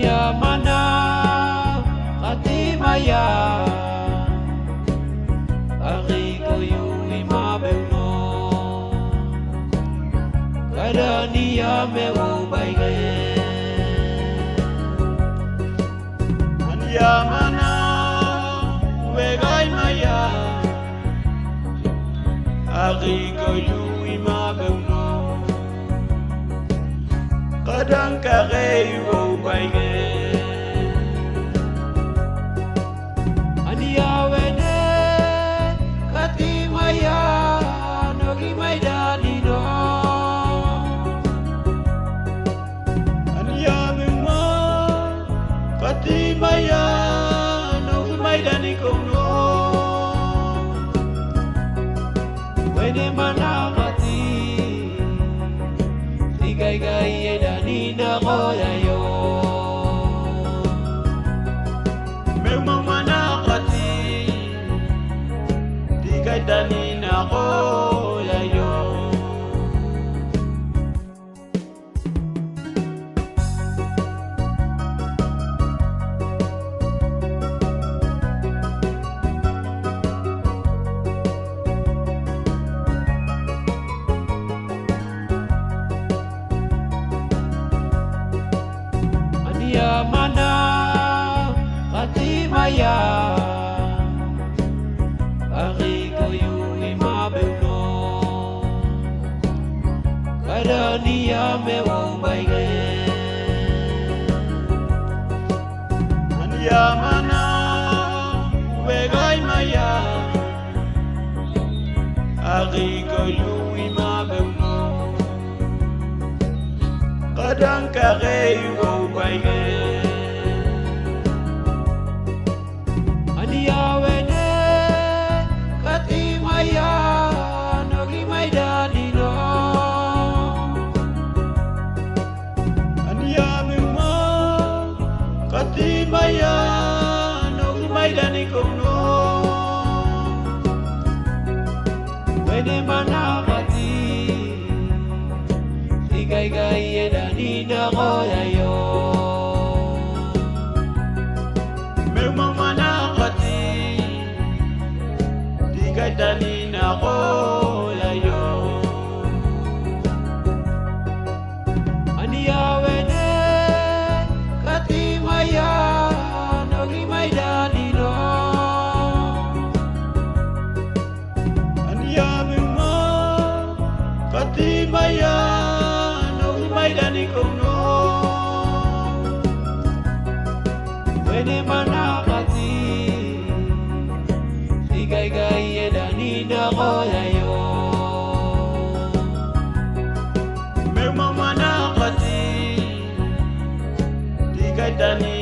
Aniyamana katimaya Aki ko'y mabeuno Kada niya meubay ngayon Aniyamana wegay maya Aki ko'y mabeuno Kadang kakaiwo baigay Aniyawene katimaya Nogi may danino Aniyamema katimaya Nogi may danikono Wene manakati Tigay-gay danina ko dayo Memang manakati Di kay danin ako layo Aniyamana katimaya Aki ko'y mabeuno Kada niya meubay ngayon Aniyamana wegay maya Aki ko'y mabeuno Kadang kakaiwo baigay Aniyawene katimaya Nogi may danino Aniyamema katimaya Nogi may danikono Wene manakati Tigay-gay danina ko dayo Memang manakati Di kay danin ako layo Aniyawene katimaya Nogi may danino Aniyamema katimaya Nogi may danikono Wene manakati Tigay-gay danina ko dayo Memang manakati Di kay danin